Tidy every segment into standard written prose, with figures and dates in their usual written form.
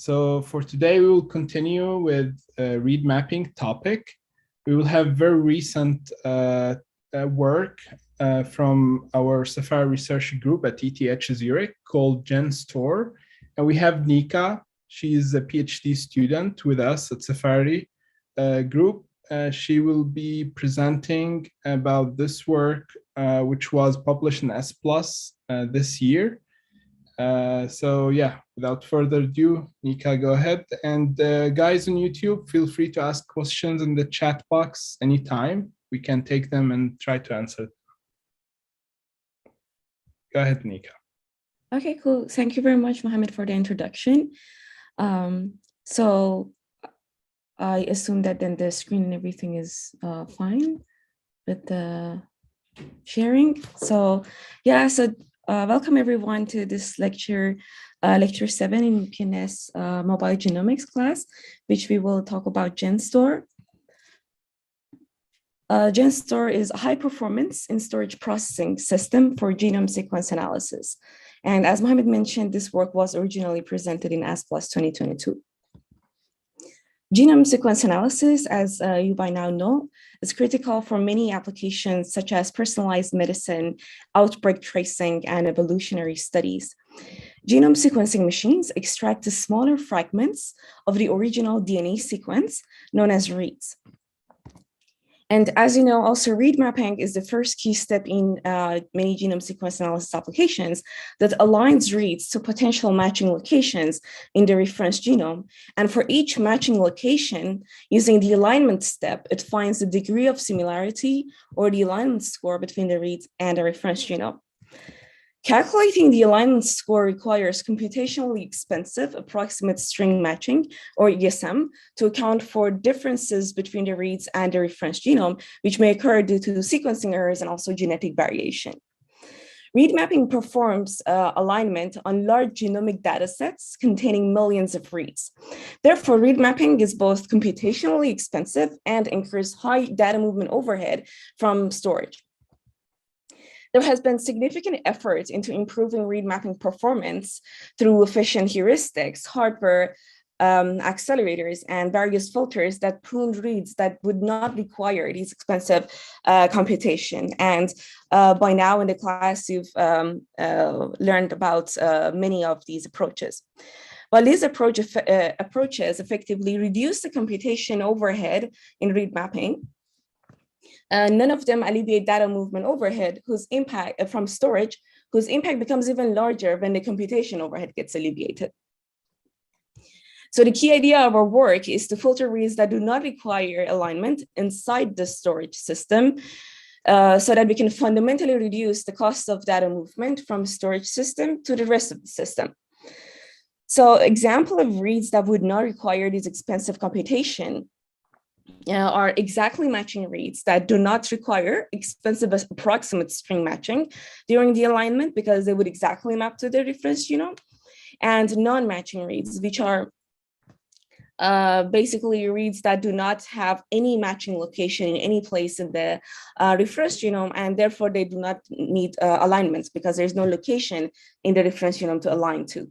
So for today, we will continue with read mapping topic. We will have very recent work from our Safari research group at ETH Zürich called GenStore. And we have Nika. She is a PhD student with us at Safari group. She will be presenting about this work, which was published in S+ this year. So yeah, without further ado, Nika, go ahead. And guys on YouTube, feel free to ask questions in the chat box anytime. We can take them and try to answer them. Go ahead, Nika. Okay, cool. Thank you very much, Mohammed, for the introduction. So I assume that then the screen and everything is fine with the sharing. So yeah, so welcome everyone to this lecture, lecture 7 in PNS mobile genomics class, which we will talk about GenStore. GenStore is a high performance in storage processing system for genome sequence analysis. And as Mohammed mentioned, this work was originally presented in S+ 2022. Genome sequence analysis, as you by now know, is critical for many applications such as personalized medicine, outbreak tracing, and evolutionary studies. Genome sequencing machines extract the smaller fragments of the original DNA sequence, known as reads. And as you know, also read mapping is the first key step in many genome sequence analysis applications that aligns reads to potential matching locations in the reference genome. And for each matching location, using the alignment step, it finds the degree of similarity or the alignment score between the reads and the reference genome. Calculating the alignment score requires computationally expensive approximate string matching, or ESM, to account for differences between the reads and the reference genome, which may occur due to sequencing errors and also genetic variation. Read mapping performs alignment on large genomic data sets containing millions of reads. Therefore, read mapping is both computationally expensive and incurs high data movement overhead from storage. There has been significant effort into improving read mapping performance through efficient heuristics, hardware accelerators, and various filters that pruned reads that would not require these expensive computation. And by now in the class, you've learned about many of these approaches. While these approaches effectively reduce the computation overhead in read mapping, none of them alleviate data movement overhead whose impact from storage, whose impact becomes even larger when the computation overhead gets alleviated. So the key idea of our work is to filter reads that do not require alignment inside the storage system so that we can fundamentally reduce the cost of data movement from storage system to the rest of the system. So example of reads that would not require this expensive computation are exactly matching reads that do not require expensive approximate string matching during the alignment because they would exactly map to the reference genome, and non-matching reads, which are basically reads that do not have any matching location in any place in the reference genome, and therefore they do not need alignments because there's no location in the reference genome to align to.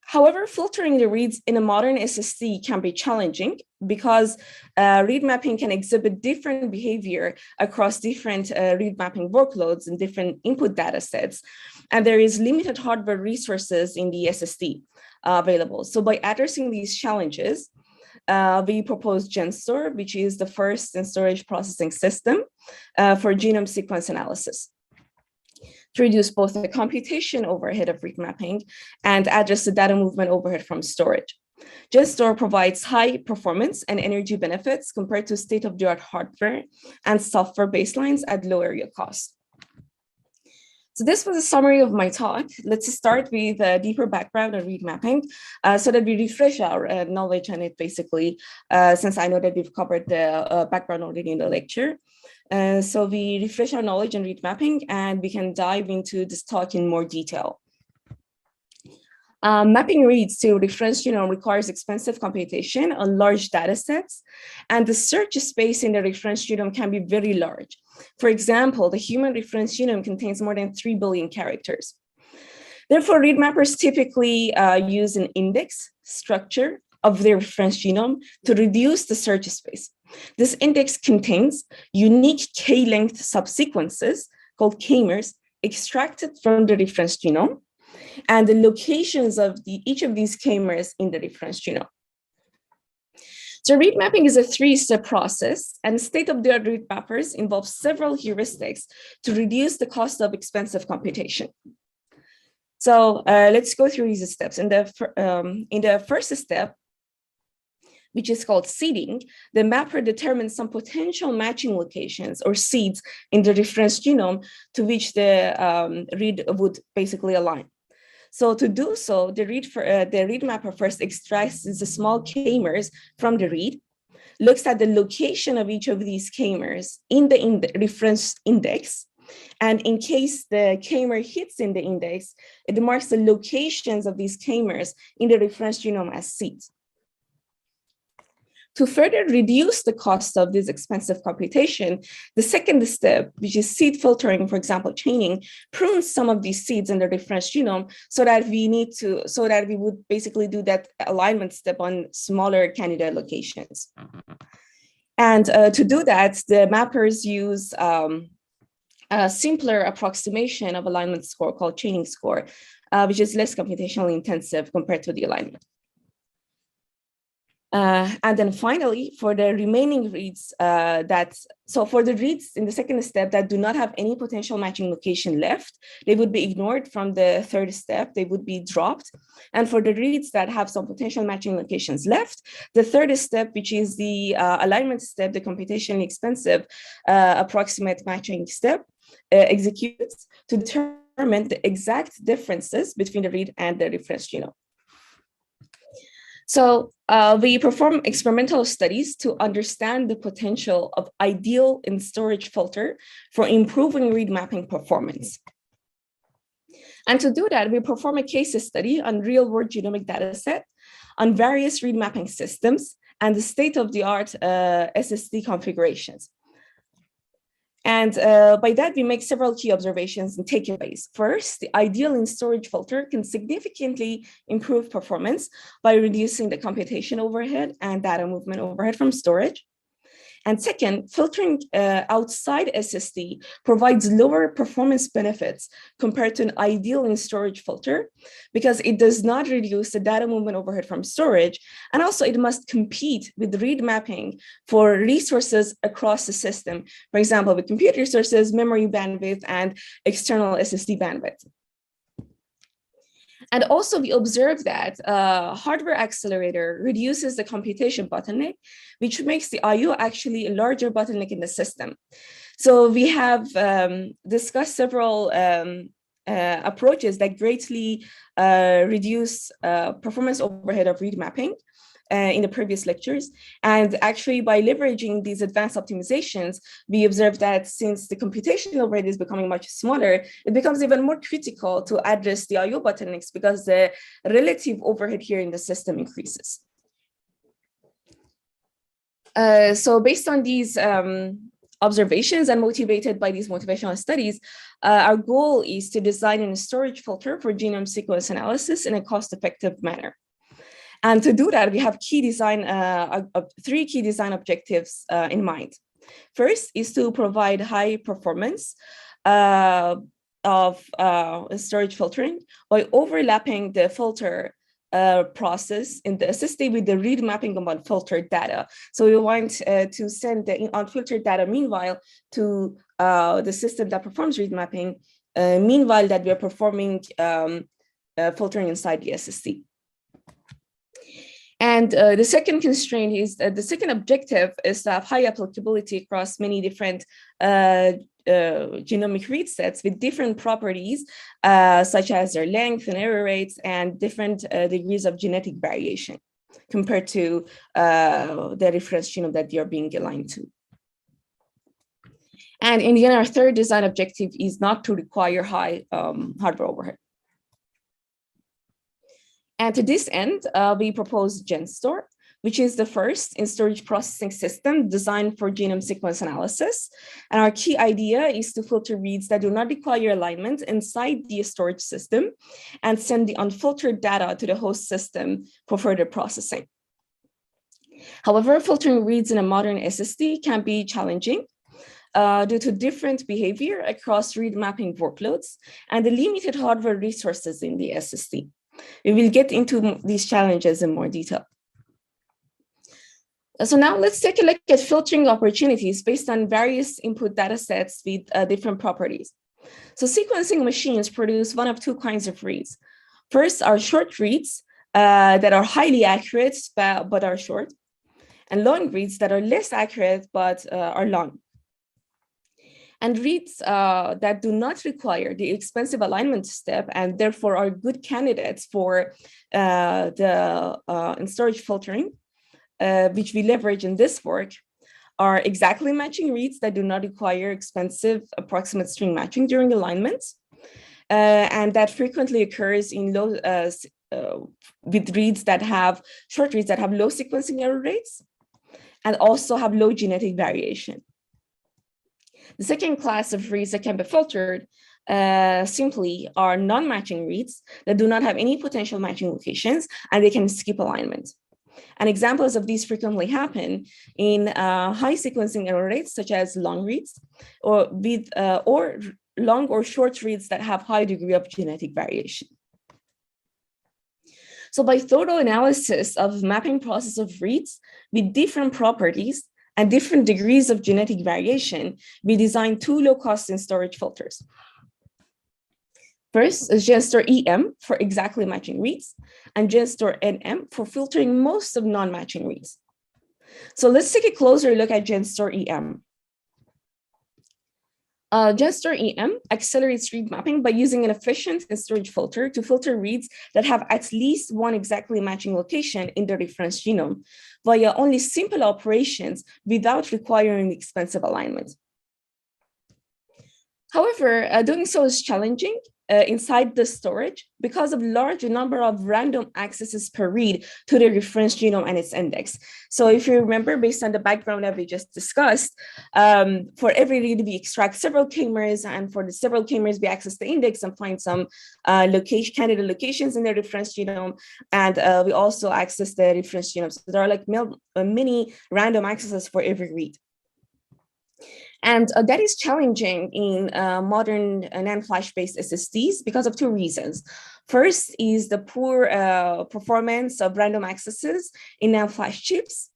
However, filtering the reads in a modern SSD can be challenging because read mapping can exhibit different behavior across different read mapping workloads and different input data sets. And there is limited hardware resources in the SSD available. So by addressing these challenges, we propose GenStore, which is the first in storage processing system for genome sequence analysis, to reduce both the computation overhead of read mapping and address the data movement overhead from storage. GenStore provides high performance and energy benefits compared to state-of-the-art hardware and software baselines at low area cost. So this was a summary of my talk. Let's start with a deeper background on read mapping so that we refresh our knowledge on it, basically, since I know that we've covered the background already in the lecture. So we refresh our knowledge on read mapping and we can dive into this talk in more detail. Mapping reads to reference genome requires expensive computation on large data sets, and the search space in the reference genome can be very large. For example, the human reference genome contains more than 3 billion characters. Therefore, read mappers typically use an index structure of their reference genome to reduce the search space. This index contains unique K-length subsequences called k-mers extracted from the reference genome and the locations of each of these k-mers in the reference genome. So read mapping is a three-step process, and state-of-the-art read mappers involve several heuristics to reduce the cost of expensive computation. So let's go through these steps. In the first step, which is called seeding, the mapper determines some potential matching locations or seeds in the reference genome to which the read would basically align. So to do so, the read mapper first extracts the small k-mers from the read, looks at the location of each of these k-mers in the reference index, and in case the k-mer hits in the index, it marks the locations of these k-mers in the reference genome as seeds. To further reduce the cost of this expensive computation, the second step, which is seed filtering, for example, chaining, prunes some of these seeds in the reference genome so that we would basically do that alignment step on smaller candidate locations. And to do that, the mappers use a simpler approximation of alignment score called chaining score, which is less computationally intensive compared to the alignment. And then finally, for the remaining reads for the reads in the second step that do not have any potential matching location left, they would be ignored from the third step, they would be dropped. And for the reads that have some potential matching locations left, the third step, which is the alignment step, the computationally expensive approximate matching step, executes to determine the exact differences between the read and the reference genome. So we perform experimental studies to understand the potential of ideal in storage filter for improving read mapping performance. And to do that, we perform a case study on real-world genomic dataset on various read mapping systems and the state-of-the-art SSD configurations. And by that, we make several key observations and takeaways. First, the ideal in storage filter can significantly improve performance by reducing the computation overhead and data movement overhead from storage. And second, filtering outside SSD provides lower performance benefits compared to an ideal in storage filter because it does not reduce the data movement overhead from storage. And also it must compete with read mapping for resources across the system. For example, with compute resources, memory bandwidth, and external SSD bandwidth. And also we observe that hardware accelerator reduces the computation bottleneck, which makes the IO actually a larger bottleneck in the system. So we have discussed several approaches that greatly reduce performance overhead of read mapping in the previous lectures. And actually by leveraging these advanced optimizations, we observed that since the computational overhead is becoming much smaller, it becomes even more critical to address the IO bottlenecks because the relative overhead here in the system increases. So based on these observations and motivated by these motivational studies, our goal is to design a storage filter for genome sequence analysis in a cost-effective manner. And to do that, we have three key design objectives in mind. First is to provide high performance of storage filtering by overlapping the filter process in the SSD with the read mapping on filtered data. So we want to send the unfiltered data meanwhile to the system that performs read mapping, meanwhile that we are performing filtering inside the SSD. And the second constraint is the second objective is to have high applicability across many different genomic read sets with different properties, such as their length and error rates and different degrees of genetic variation compared to the reference genome that they are being aligned to. And in the end, our third design objective is not to require high hardware overhead. And to this end, we propose GenStore, which is the first in storage processing system designed for genome sequence analysis. And our key idea is to filter reads that do not require alignment inside the storage system and send the unfiltered data to the host system for further processing. However, filtering reads in a modern SSD can be challenging due to different behavior across read mapping workloads and the limited hardware resources in the SSD. We will get into these challenges in more detail. So now let's take a look at filtering opportunities based on various input data sets with different properties. So sequencing machines produce one of two kinds of reads. First are short reads that are highly accurate but are short, and long reads that are less accurate but are long. And reads that do not require the expensive alignment step and therefore are good candidates for the storage filtering, which we leverage in this work, are exactly matching reads that do not require expensive approximate string matching during alignment, and that frequently occurs in low with reads that have short reads that have low sequencing error rates and also have low genetic variation. The second class of reads that can be filtered simply are non-matching reads that do not have any potential matching locations and they can skip alignment. And examples of these frequently happen in high sequencing error rates, such as long reads, or with or long or short reads that have high degree of genetic variation. So by thorough analysis of mapping process of reads with different properties and different degrees of genetic variation, we designed two low-cost and storage filters. First is GenStore-EM for exactly matching reads, and GenStore-NM for filtering most of non-matching reads. So let's take a closer look at GenStore-EM. GenStore-EM accelerates read mapping by using an efficient storage filter to filter reads that have at least one exactly matching location in the reference genome via only simple operations without requiring expensive alignment. However, doing so is challenging inside the storage because of large number of random accesses per read to the reference genome and its index. So if you remember, based on the background that we just discussed, for every read we extract several k-mers, and for the several k-mers we access the index and find some candidate locations in the reference genome, and we also access the reference genome. So there are like many random accesses for every read. And that is challenging in modern NAND flash-based SSDs because of two reasons. First is the poor performance of random accesses in NAND flash chips.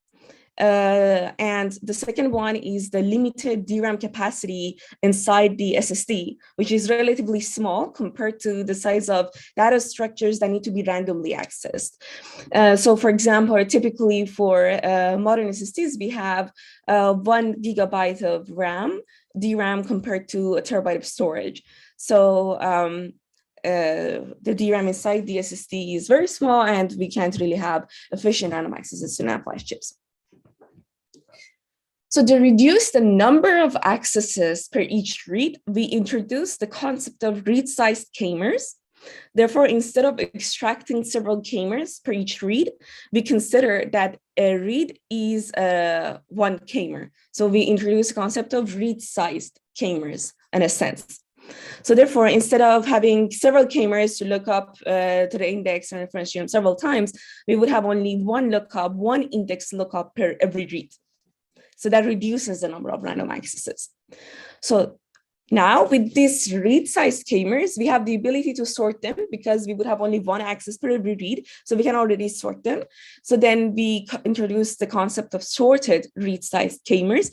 And the second one is the limited DRAM capacity inside the SSD, which is relatively small compared to the size of data structures that need to be randomly accessed. So for example, typically for modern SSDs, we have 1 gigabyte of DRAM compared to a terabyte of storage. So the DRAM inside the SSD is very small and we can't really have efficient random accesses to NAND flash chips. So to reduce the number of accesses per each read, we introduced the concept of read-sized k-mers. Therefore, instead of extracting several k-mers per each read, we consider that a read is one k-mer. So we introduced the concept of read-sized k-mers in a sense. So therefore, instead of having several k-mers to look up to the index and reference genome several times, we would have only one lookup, one index lookup per every read. So that reduces the number of random accesses. So now with these read-sized k-mers, we have the ability to sort them because we would have only one access per every read. So we can already sort them. So then we introduce the concept of sorted read-sized k-mers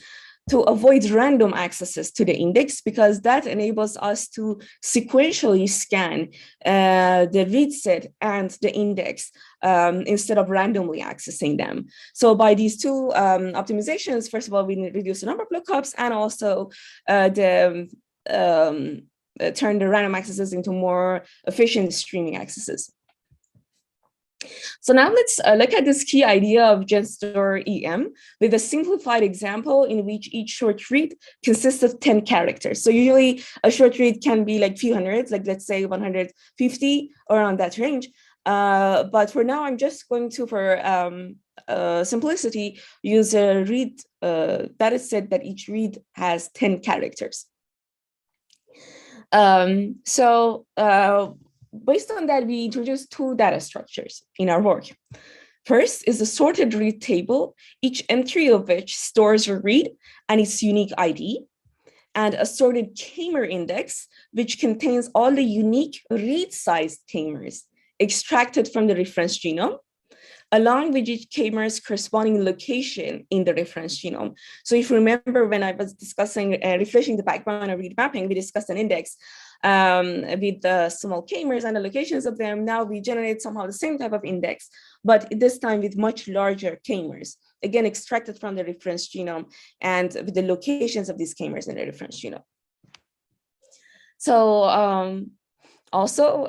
to avoid random accesses to the index, because that enables us to sequentially scan the read set and the index instead of randomly accessing them. So by these two optimizations, first of all, we reduce the number of lookups and also turn the random accesses into more efficient streaming accesses. So now let's look at this key idea of GenStore-EM with a simplified example in which each short read consists of 10 characters. So usually a short read can be like few hundreds, like let's say 150 or around that range. But for now, I'm just going to, for simplicity, use a read data set that each read has 10 characters. Based on that, we introduced two data structures in our work. First is the sorted read table, each entry of which stores a read and its unique ID, and a sorted k-mer index, which contains all the unique read-sized k-mers extracted from the reference genome, along with each k-mer's corresponding location in the reference genome. So if you remember when I was discussing refreshing the background of read mapping, we discussed an index with the small k-mers and the locations of them. Now we generate somehow the same type of index, but this time with much larger k-mers, again, extracted from the reference genome and with the locations of these k-mers in the reference genome. So also,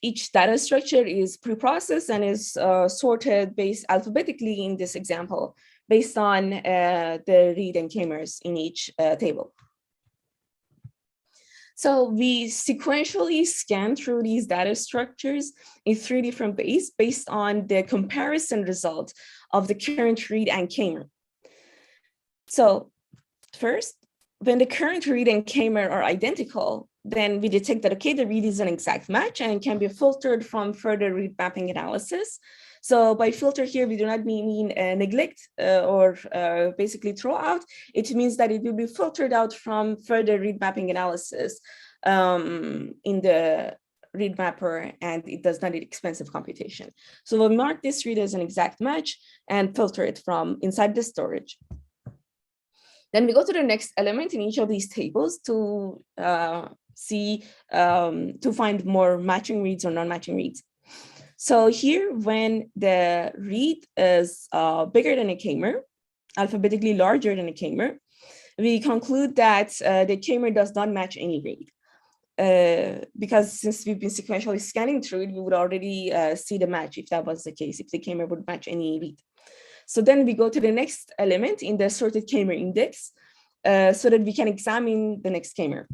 each data structure is preprocessed and is sorted based alphabetically in this example, based on the read and k-mers in each table. So we sequentially scan through these data structures in 3 different ways based on the comparison result of the current read and k-mer. So first, when the current read and k-mer are identical, then we detect that, okay, the read is an exact match and can be filtered from further read mapping analysis. So by filter here, we do not mean neglect or basically throw out. It means that it will be filtered out from further read mapping analysis in the read mapper, and it does not need expensive computation. So we'll mark this read as an exact match and filter it from inside the storage. Then we go to the next element in each of these tables to to find more matching reads or non-matching reads. So here, when the read is bigger than a k-mer, alphabetically larger than a k-mer, we conclude that the k-mer does not match any read. Because since we've been sequentially scanning through it, we would already see the match if that was the case, if the k-mer would match any read. So then we go to the next element in the sorted k-mer index so that we can examine the next k-mer.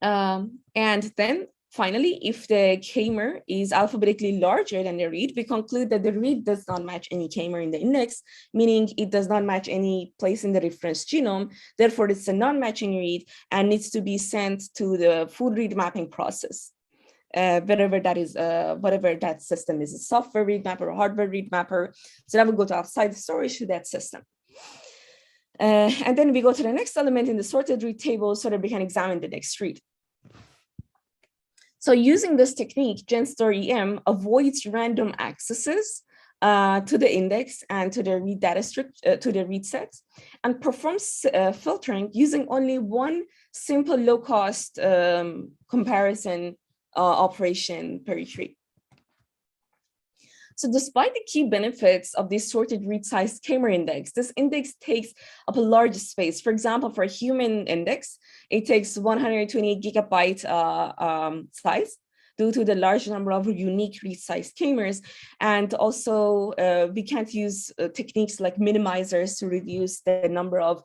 And then finally, if the k-mer is alphabetically larger than the read, we conclude that the read does not match any k-mer in the index, meaning it does not match any place in the reference genome. Therefore, it's a non-matching read and needs to be sent to the full read mapping process. Whatever that system is, a software read mapper or hardware read mapper. So that will go to outside the storage to that system. And then we go to the next element in the sorted read table so that we can examine the next read. So using this technique, GenStore-EM avoids random accesses to the index and to the read data structure, to the read sets, and performs filtering using only one simple low-cost comparison operation per each read. So despite the key benefits of this sorted read-sized k-mer index, this index takes up a large space. For example, for a human index, it takes 128 gigabyte size due to the large number of unique read-sized k-mers. And also, we can't use techniques like minimizers to reduce the number of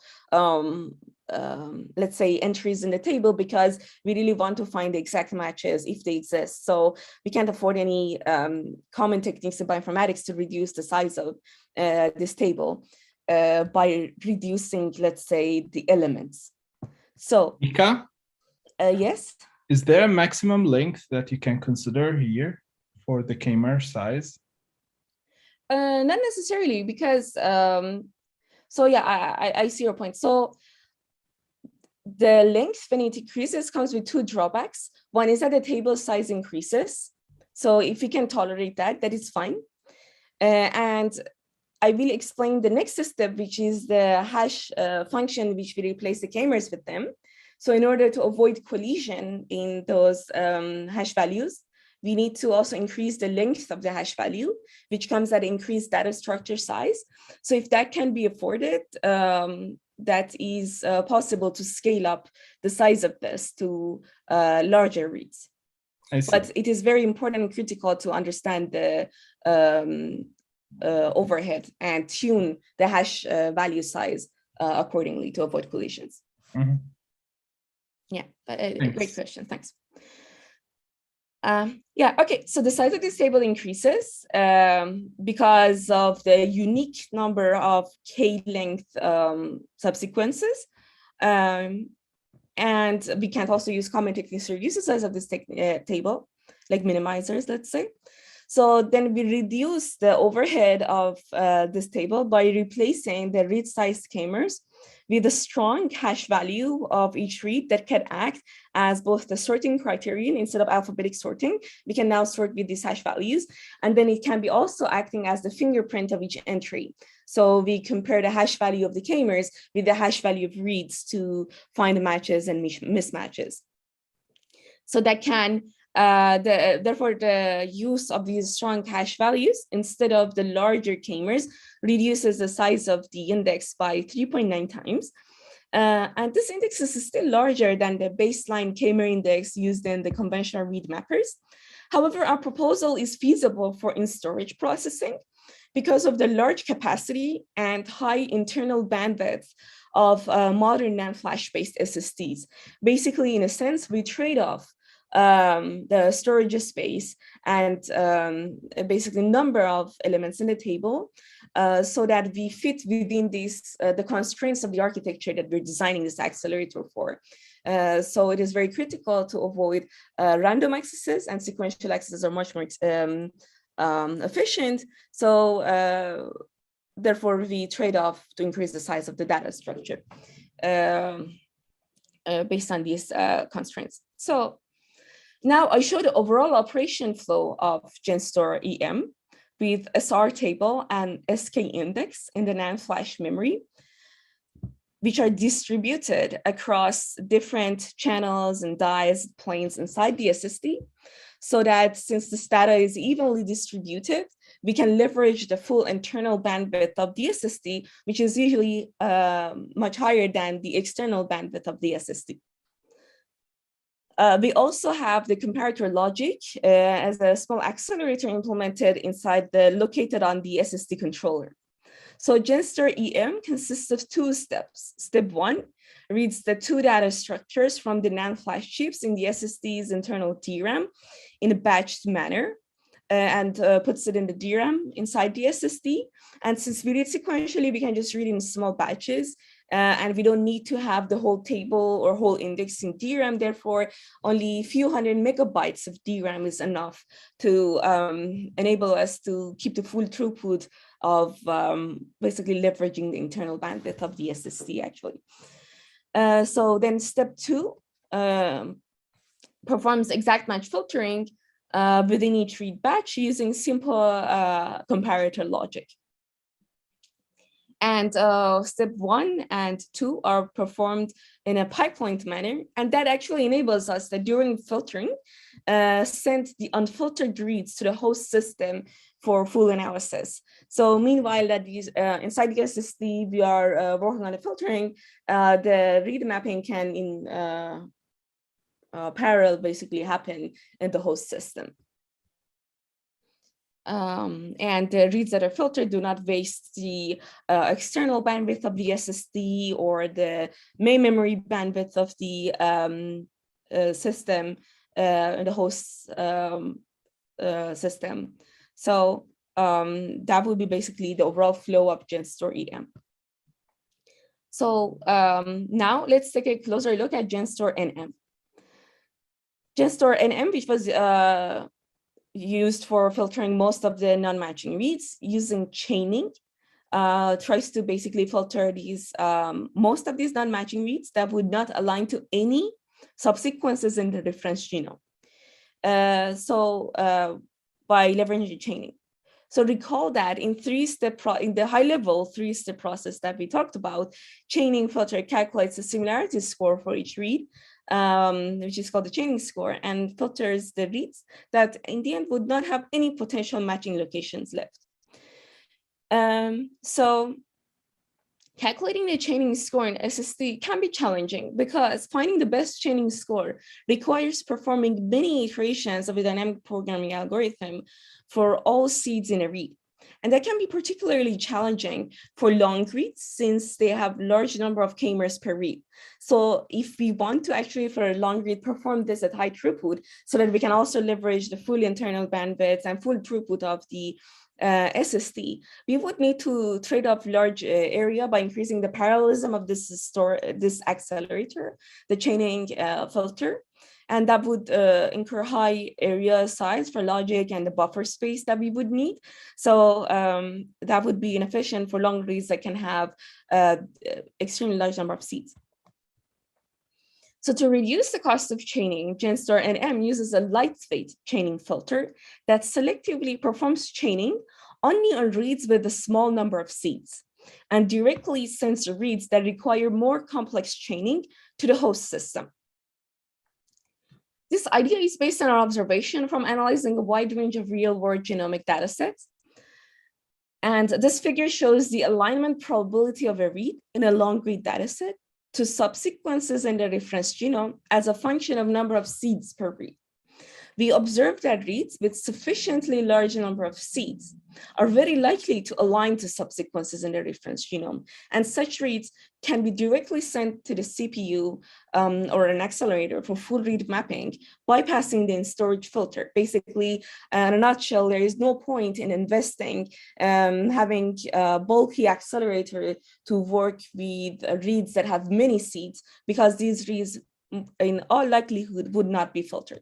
let's say entries in the table, because we really want to find the exact matches if they exist. So we can't afford any common techniques in bioinformatics to reduce the size of this table by reducing, let's say, the elements. So Nika? Yes? Is there a maximum length that you can consider here for the k-mer size? Not necessarily, because so yeah, I see your point. So the length, when it increases, comes with two drawbacks. One is that the table size increases. So if you can tolerate that, that is fine. And I will explain the next step, which is the hash function, which will replace the k-mers with them. So in order to avoid collision in those hash values, we need to also increase the length of the hash value, which comes at increased data structure size. So if that can be afforded, that is possible to scale up the size of this to larger reads. But it is very important and critical to understand the overhead and tune the hash value size accordingly to avoid collisions. Mm-hmm. Yeah, great question, thanks. Yeah, okay, so the size of this table increases because of the unique number of k-length subsequences. And we can't also use common techniques to reduce the size of this table, like minimizers, let's say. So then we reduce the overhead of this table by replacing the read size schemers with a strong hash value of each read that can act as both the sorting criterion instead of alphabetic sorting. We can now sort with these hash values, and then it can be also acting as the fingerprint of each entry. So we compare the hash value of the k-mers with the hash value of reads to find matches and mismatches. So that can therefore, the use of these strong hash values instead of the larger k-mers reduces the size of the index by 3.9 times. And this index is still larger than the baseline k-mer index used in the conventional read mappers. However, our proposal is feasible for in-storage processing because of the large capacity and high internal bandwidth of modern NAND flash-based SSDs. Basically, in a sense, we trade off the storage space and basically number of elements in the table so that we fit within these the constraints of the architecture that we're designing this accelerator for. So it is very critical to avoid random accesses, and sequential accesses are much more efficient. So therefore we trade off to increase the size of the data structure based on these constraints. So now I show the overall operation flow of GenStore-EM with SR table and SK index in the NAND flash memory, which are distributed across different channels and dies planes inside the SSD, so that since this data is evenly distributed, we can leverage the full internal bandwidth of the SSD, which is usually much higher than the external bandwidth of the SSD. We also have the comparator logic as a small accelerator implemented inside located on the SSD controller. So GenStore-EM consists of two steps. Step one reads the two data structures from the NAND flash chips in the SSD's internal DRAM in a batched manner and puts it in the DRAM inside the SSD. And since we read sequentially, we can just read in small batches. And we don't need to have the whole table or whole index in DRAM. Therefore, only a few hundred megabytes of DRAM is enough to enable us to keep the full throughput of basically leveraging the internal bandwidth of the SSD, actually. So then step two performs exact match filtering within each read batch using simple comparator logic. And step 1 and 2 are performed in a pipelined manner. And that actually enables us that during filtering, send the unfiltered reads to the host system for full analysis. So meanwhile that these inside the SSD, we are working on the filtering, the read mapping can in parallel basically happen in the host system. And the reads that are filtered do not waste the external bandwidth of the SSD or the main memory bandwidth of the system, the host system. So that would be basically the overall flow of GenStore-EM. So now let's take a closer look at GenStore-NM. GenStore-NM, which was used for filtering most of the non-matching reads using chaining, tries to basically filter these most of these non-matching reads that would not align to any subsequences in the reference genome. By leveraging chaining. So recall that in the high-level three-step process that we talked about, chaining filter calculates a similarity score for each read, which is called the chaining score, and filters the reads that in the end would not have any potential matching locations left. So calculating the chaining score in SSD can be challenging because finding the best chaining score requires performing many iterations of a dynamic programming algorithm for all seeds in a read. And that can be particularly challenging for long reads since they have large number of k-mers per read. So if we want to actually, for a long read, perform this at high throughput so that we can also leverage the full internal bandwidth and full throughput of the SSD, we would need to trade off large area by increasing the parallelism of this accelerator, the chaining filter. And that would incur high area size for logic and the buffer space that we would need. So that would be inefficient for long reads that can have extremely large number of seeds. So to reduce the cost of chaining, GenStore-NM uses a lightweight chaining filter that selectively performs chaining only on reads with a small number of seeds and directly sends reads that require more complex chaining to the host system. This idea is based on our observation from analyzing a wide range of real-world genomic datasets. And this figure shows the alignment probability of a read in a long-read dataset to subsequences in the reference genome as a function of number of seeds per read. We observed that reads with sufficiently large number of seeds are very likely to align to subsequences in the reference genome. And such reads can be directly sent to the CPU or an accelerator for full read mapping, bypassing the in-storage filter. Basically, in a nutshell, there is no point in investing having a bulky accelerator to work with reads that have many seeds, because these reads in all likelihood would not be filtered.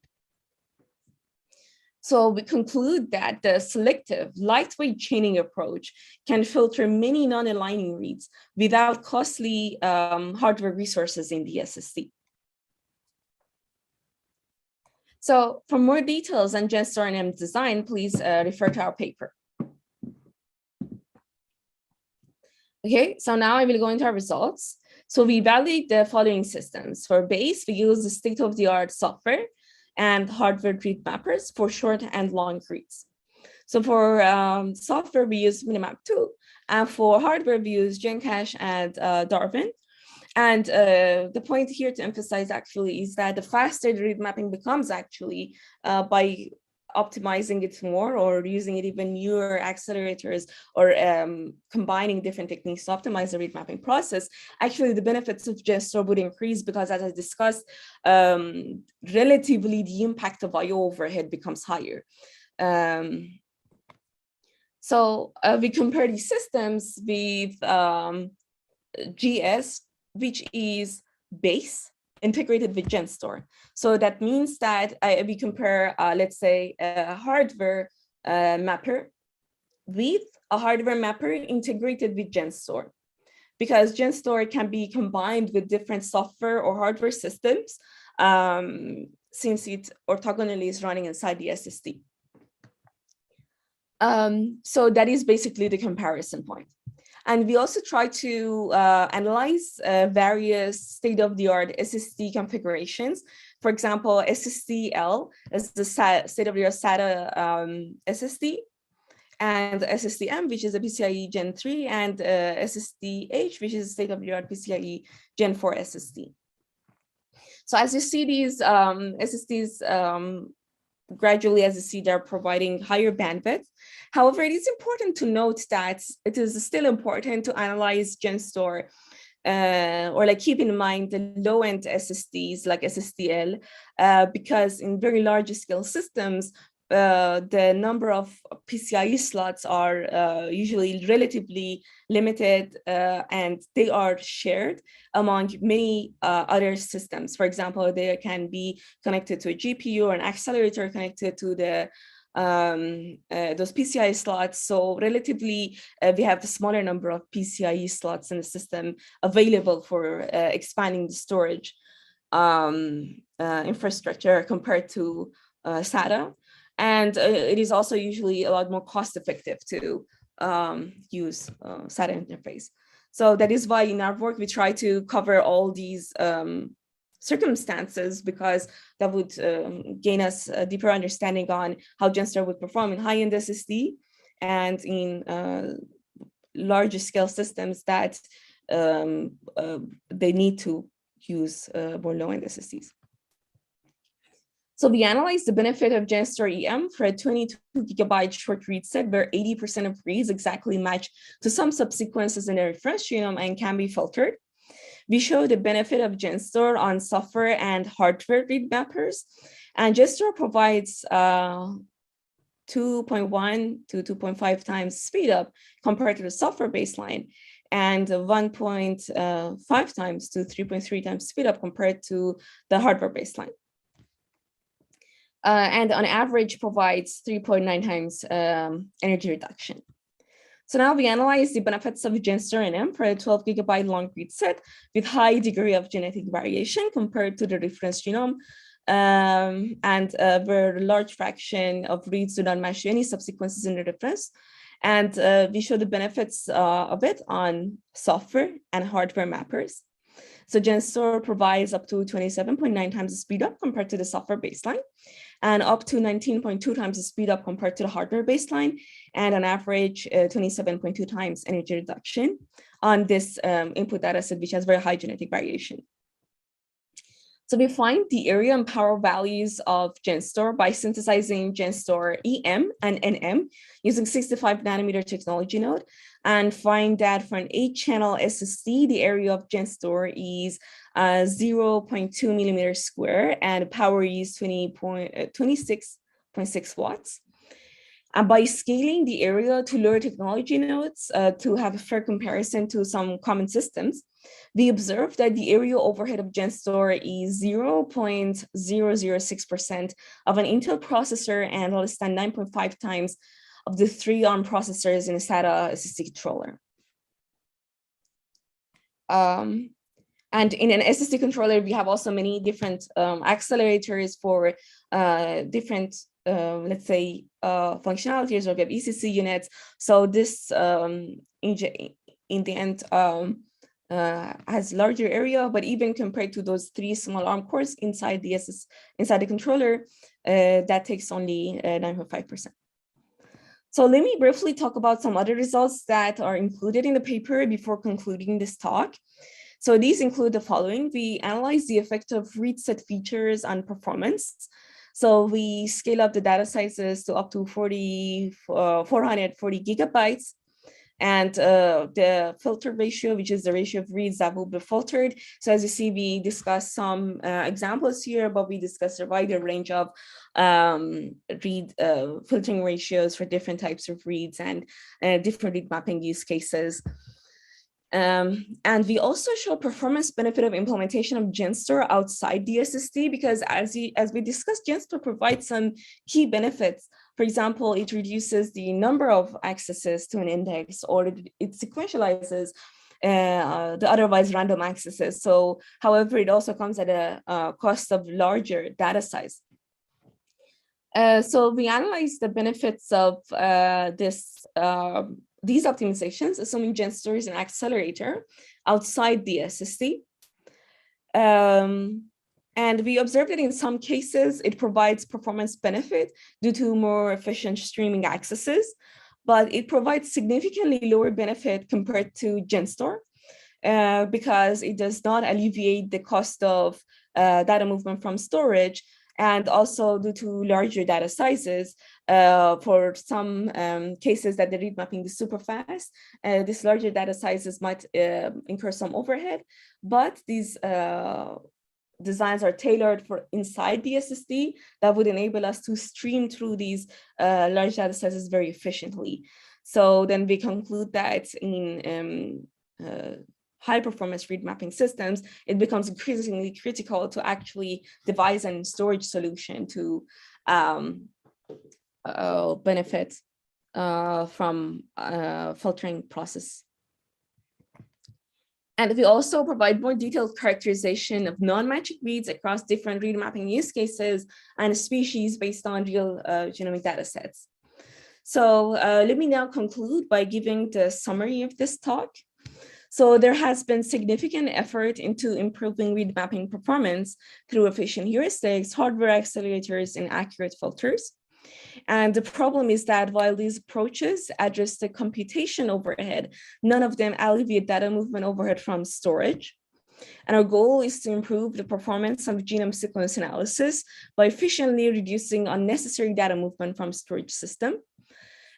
So we conclude that the selective lightweight chaining approach can filter many non-aligning reads without costly hardware resources in the SSD. So for more details on GenStore-NM design, please refer to our paper. Okay, so now I will go into our results. So we evaluate the following systems. For base, we use the state-of-the-art software and hardware read mappers for short and long reads. So for software, we use Minimap2, and for hardware, we use GenCache and Darwin. And the point here to emphasize actually is that the faster the read mapping becomes actually by optimizing it more or using it even newer accelerators or combining different techniques to optimize the read mapping process, actually the benefits of GenStore would increase because, as I discussed, relatively the impact of I/O overhead becomes higher. So we compare these systems with GS, which is base integrated with GenStore. So that means that we compare, let's say, a hardware mapper with a hardware mapper integrated with GenStore, because GenStore can be combined with different software or hardware systems since it orthogonally is running inside the SSD. So that is basically the comparison point. And we also try to analyze various state-of-the-art SSD configurations. For example, SSD-L is the state-of-the-art SATA SSD, and SSD-M, which is a PCIe Gen 3, and SSD-H, which is a state-of-the-art PCIe Gen 4 SSD. So as you see, these SSDs gradually, as you see, they're providing higher bandwidth. However, it is important to note that it is still important to analyze GenStore or like keep in mind the low-end SSDs like SSD-L, because in very large scale systems, the number of PCIe slots are usually relatively limited, and they are shared among many other systems. For example, they can be connected to a GPU or an accelerator connected to the those PCIe slots. So relatively, we have a smaller number of PCIe slots in the system available for expanding the storage infrastructure compared to SATA. And it is also usually a lot more cost effective to use SATA interface. So that is why in our work, we try to cover all these circumstances, because that would gain us a deeper understanding on how GenStore would perform in high-end SSD and in larger scale systems that they need to use more low-end SSDs. So we analyzed the benefit of GenStore-EM for a 22 gigabyte short read set where 80% of reads exactly match to some subsequences in the reference genome and can be filtered. We showed the benefit of GenStore on software and hardware read mappers. And GenStore provides 2.1 to 2.5 times speed up compared to the software baseline, and 1.5 times to 3.3 times speed up compared to the hardware baseline. And on average provides 3.9 times energy reduction. So now we analyze the benefits of GenStore-NM for a 12 gigabyte long read set with high degree of genetic variation compared to the reference genome, and where a large fraction of reads do not match any subsequences in the reference. And we show the benefits of it on software and hardware mappers. So GenStore provides up to 27.9 times the speed up compared to the software baseline, and up to 19.2 times the speed up compared to the hardware baseline, and on average 27.2 times energy reduction on this input data set, which has very high genetic variation. So we find the area and power values of GenStore by synthesizing GenStore-EM and NM using 65 nanometer technology node, and find that for an 8-channel SSD, the area of GenStore is 0.2 millimeters square, and power is 26.6 watts. And by scaling the area to lower technology nodes to have a fair comparison to some common systems, we observed that the area overhead of GenStore is 0.006% of an Intel processor and less than 9.5 times of the 3 ARM processors in a SATA SSD controller. And in an SSD controller, we have also many different accelerators for different, let's say, functionalities, or we have ECC units. So this, in the end, has larger area, but even compared to those 3 small ARM cores inside the controller, that takes only 9.5%. So let me briefly talk about some other results that are included in the paper before concluding this talk. So these include the following. We analyze the effect of read set features on performance. So we scale up the data sizes to up to 440 gigabytes. And the filter ratio, which is the ratio of reads that will be filtered. So as you see, we discussed some examples here, but we discussed a wider range of filtering ratios for different types of reads and different read mapping use cases. And we also show performance benefit of implementation of GenStore outside the SSD, because as we discussed, GenStore provides some key benefits. For example, it reduces the number of accesses to an index, or it sequentializes the otherwise random accesses. So, however, it also comes at a cost of larger data size. So we analyzed the benefits of these optimizations, assuming GenStore is an accelerator outside the SSD. And we observed that in some cases, it provides performance benefit due to more efficient streaming accesses, but it provides significantly lower benefit compared to GenStore because it does not alleviate the cost of data movement from storage, and also due to larger data sizes. For some cases that the read mapping is super fast, these larger data sizes might incur some overhead, but these designs are tailored for inside the SSD that would enable us to stream through these large data sizes very efficiently. So then we conclude that in high performance read mapping systems, it becomes increasingly critical to actually devise a storage solution to benefit from filtering process. And we also provide more detailed characterization of non-magic reads across different read mapping use cases and species based on real genomic data sets. So let me now conclude by giving the summary of this talk. So there has been significant effort into improving read mapping performance through efficient heuristics, hardware accelerators, and accurate filters. And the problem is that while these approaches address the computation overhead, none of them alleviate data movement overhead from storage. And our goal is to improve the performance of genome sequence analysis by efficiently reducing unnecessary data movement from storage system.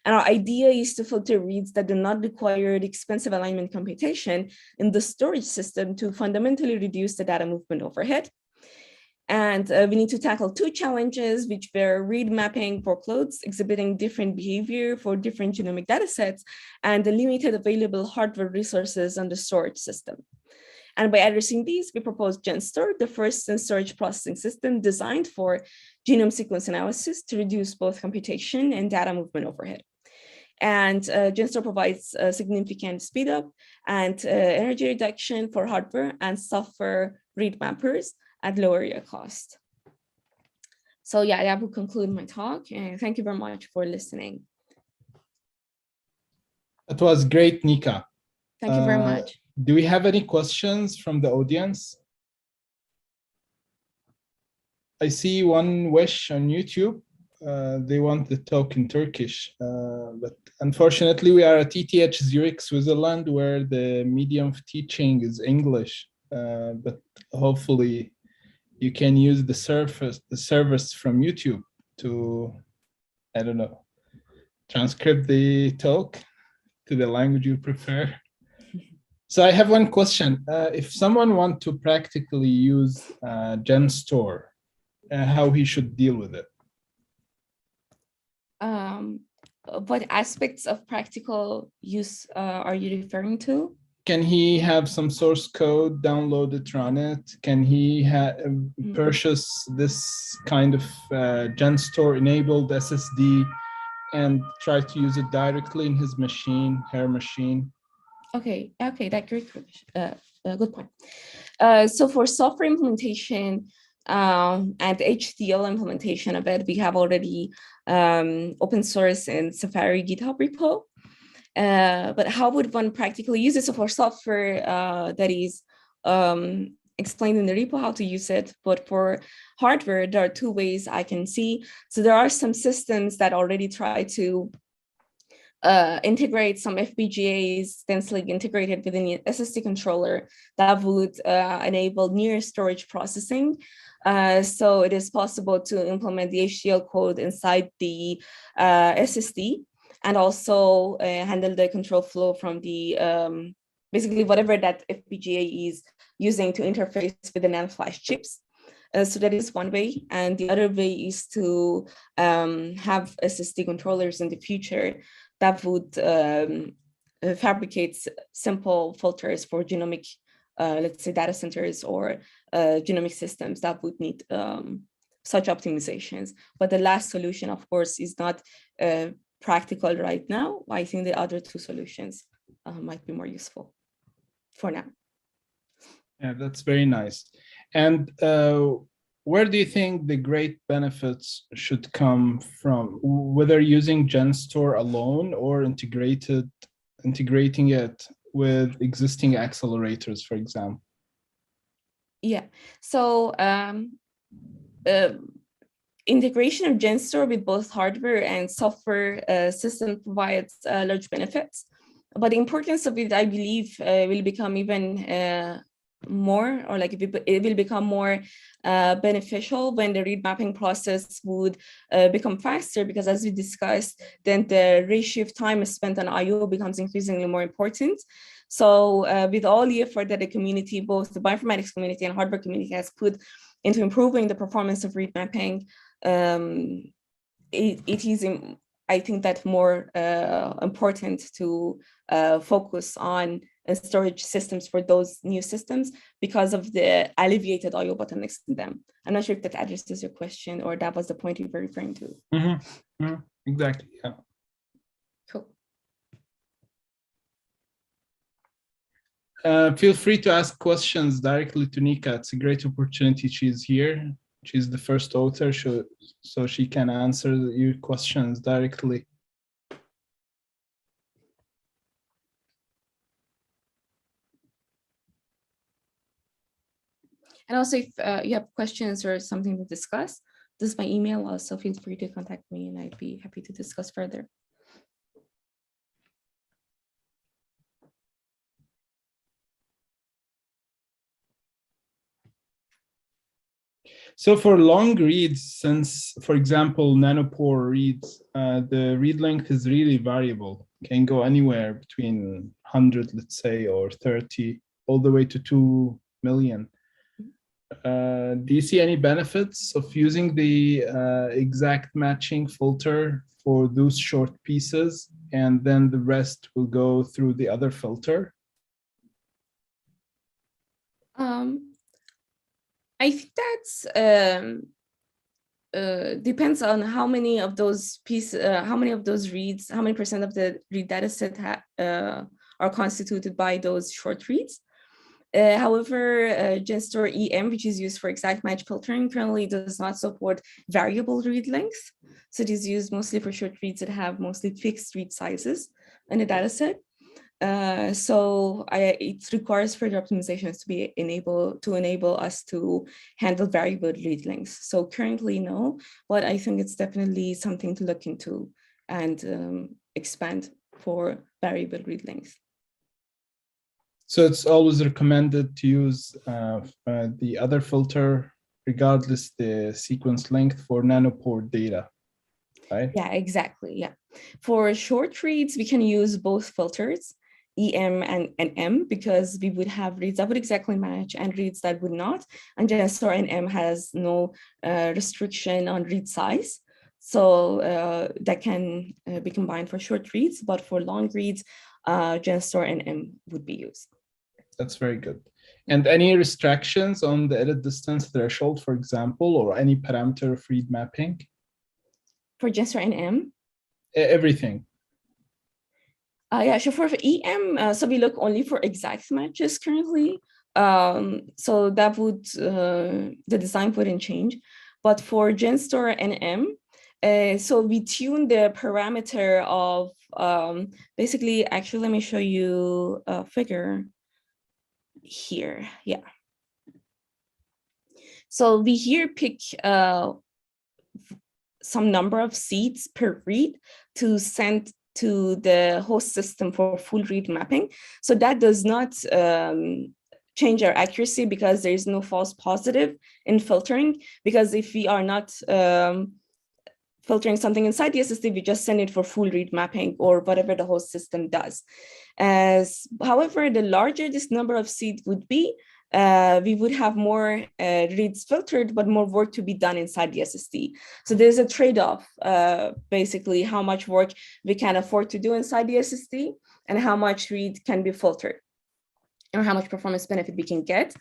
And our idea is to filter reads that do not require the expensive alignment computation in the storage system to fundamentally reduce the data movement overhead. And we need to tackle two challenges, which were read mapping workloads exhibiting different behavior for different genomic data sets and the limited available hardware resources on the storage system. And by addressing these, we propose GenStore, the first storage processing system designed for genome sequence analysis to reduce both computation and data movement overhead. And GenStore provides a significant speed up and energy reduction for hardware and software read mappers at lower area cost. So yeah, that will conclude my talk, and thank you very much for listening. It was great, Nika. Thank you very much. Do we have any questions from the audience? I see one wish on YouTube. They want the talk in Turkish, but unfortunately we are at ETH Zürich, Switzerland, where the medium of teaching is English, but hopefully you can use the service from YouTube to, I don't know, transcribe the talk to the language you prefer. So I have one question. If someone wants to practically use GenStore, how he should deal with it? What aspects of practical use are you referring to? Can he have some source code downloaded, run it? Can he purchase this kind of GenStore-enabled SSD and try to use it directly in his machine, her machine? Okay, that's great. Good point. So for software implementation and HDL implementation of it, we have already open source in Safari GitHub repo. But how would one practically use it? So for software that is explained in the repo how to use it, but for hardware, there are two ways I can see. So there are some systems that already try to integrate some FPGAs densely integrated within the SSD controller that would enable near storage processing. So it is possible to implement the HDL code inside the SSD and also handle the control flow from the, basically whatever that FPGA is using to interface with the NAND flash chips. So that is one way. And the other way is to have SSD controllers in the future that would fabricate simple filters for genomic, let's say, data centers or genomic systems that would need such optimizations. But the last solution, of course, is not practical right now. I think the other two solutions might be more useful for now. Yeah, that's very nice. And where do you think the great benefits should come from, whether using GenStore alone or integrating it with existing accelerators, for example? Yeah, so integration of GenStore with both hardware and software systems provides large benefits. But the importance of it, I believe, will become even more, or like it will become more beneficial when the read mapping process would become faster, because as we discussed, then the ratio of time spent on IO becomes increasingly more important. So with all the effort that the community, both the bioinformatics community and hardware community, has put into improving the performance of read mapping, it is, I think, that more important to focus on storage systems for those new systems because of the alleviated IO bottlenecks in them. I'm not sure if that addresses your question or that was the point you were referring to. Mm-hmm. Mm-hmm. Exactly, yeah. Cool. Feel free to ask questions directly to Nika. It's a great opportunity. She's here. She's the first author, so she can answer your questions directly. And also, if you have questions or something to discuss, this is my email. Also, feel free to contact me and I'd be happy to discuss further. So for long reads, since, for example, nanopore reads, the read length is really variable, can go anywhere between 100, let's say, or 30, all the way to 2 million. Do you see any benefits of using the exact matching filter for those short pieces, and then the rest will go through the other filter? I think that's depends on how many of those pieces, how many of those reads, how many percent of the read data set are constituted by those short reads. However, GenStore-EM, which is used for exact match filtering, currently does not support variable read length. So it is used mostly for short reads that have mostly fixed read sizes in a data set. It requires further optimizations to enable us to handle variable read lengths. So currently, no, but I think it's definitely something to look into and expand for variable read length. So it's always recommended to use the other filter, regardless the sequence length, for nanopore data, right? Yeah, exactly. Yeah. For short reads, we can use both filters, EM and M, because we would have reads that would exactly match and reads that would not. And GenStore-NM has no restriction on read size. So that can be combined for short reads, but for long reads, GenStore-NM would be used. That's very good. And any restrictions on the edit distance threshold, for example, or any parameter of read mapping? For GenStore-NM? Everything. Yeah, sure. For EM, so we look only for exact matches currently. So that would, the design wouldn't change. But for GenStore-NM, so we tune the parameter of, basically, actually, let me show you a figure here. Yeah. So we here pick some number of seeds per read to send to the host system for full read mapping. So that does not change our accuracy because there is no false positive in filtering, because if we are not filtering something inside the SSD, we just send it for full read mapping or whatever the host system does. However, the larger this number of seeds would be, we would have more reads filtered, but more work to be done inside the SSD. So there's a trade-off, basically how much work we can afford to do inside the SSD and how much read can be filtered or how much performance benefit we can get.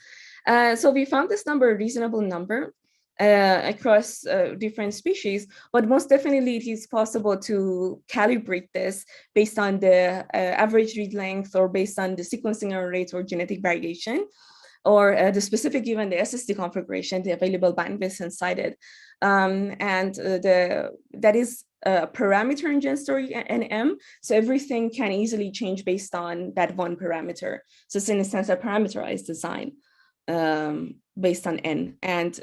So we found this number a reasonable number across different species, but most definitely it is possible to calibrate this based on the average read length or based on the sequencing error rate or genetic variation, or the specific given the SSD configuration, the available bandwidth inside it. That is a parameter in GenStore-NM, so everything can easily change based on that one parameter. So it's in a sense a parameterized design based on N, and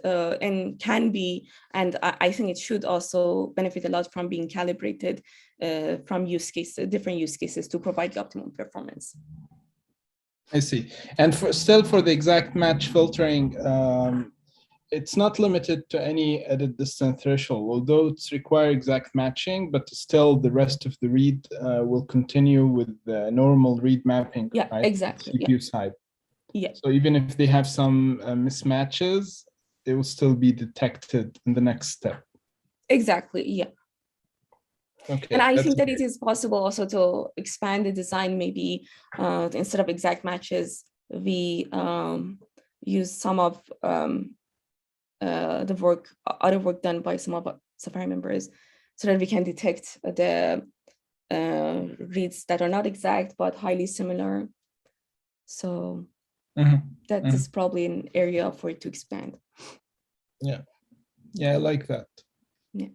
can be, and I think it should also benefit a lot from being calibrated from different use cases to provide the optimum performance. I see. And still for the exact match filtering, it's not limited to any edit distance threshold, although it's require exact matching, but still the rest of the read will continue with the normal read mapping. Yeah, right? exactly. CPU side. Yeah. So even if they have some mismatches, they will still be detected in the next step. Exactly. Yeah. Okay, and I think that it is possible also to expand the design. Maybe instead of exact matches, we use some of the other work done by some of our Safari members, so that we can detect the reads that are not exact but highly similar. So that is probably an area for it to expand. Yeah, I like that. Yeah.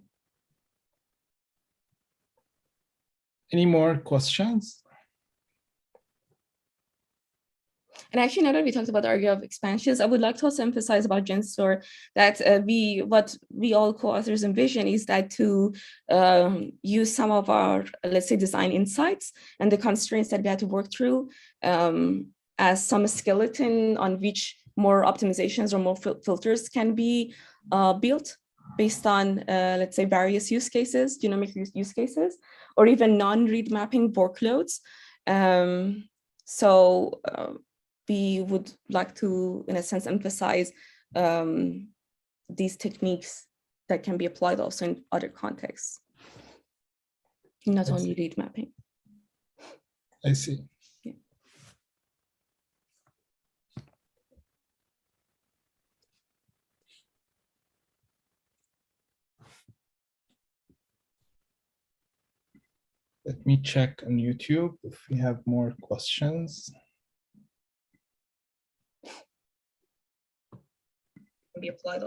Any more questions? And actually, now that we talked about the area of expansions, I would like to also emphasize about GenStore that what we all co-authors envision is that to use some of our, let's say, design insights and the constraints that we had to work through as some skeleton on which more optimizations or more filters can be built based on, let's say, various use cases, genomic use cases, or even non-read mapping workloads. So we would like to, in a sense, emphasize these techniques that can be applied also in other contexts, not only read mapping. I see. Yeah. Let me check on YouTube if we have more questions. Can be applied.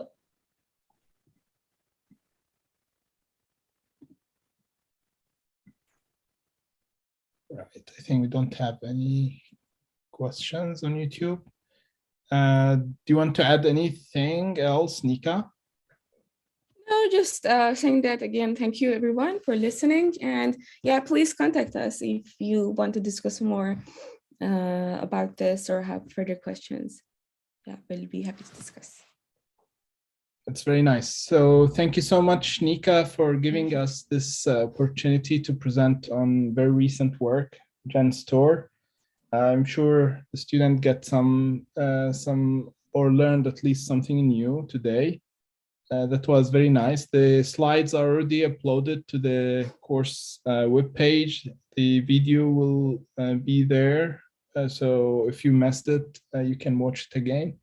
Right, I think we don't have any questions on YouTube. Do you want to add anything else, Nika? No, just saying that again, thank you everyone for listening. And yeah, please contact us if you want to discuss more about this or have further questions. Yeah, we'll be happy to discuss. That's very nice. So thank you so much, Nika, for giving us this opportunity to present on very recent work, GenStore. I'm sure the student get some or learned at least something new today. That was very nice. The slides are already uploaded to the course webpage. The video will be there. So if you missed it, you can watch it again.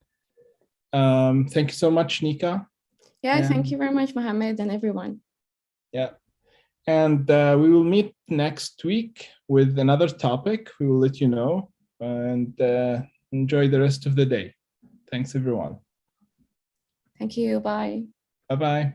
Thank you so much, Nika. Yeah, thank you very much, Mohammed, and everyone. Yeah, and we will meet next week with another topic. We will let you know, and enjoy the rest of the day. Thanks, everyone. Thank you. Bye. Bye-bye.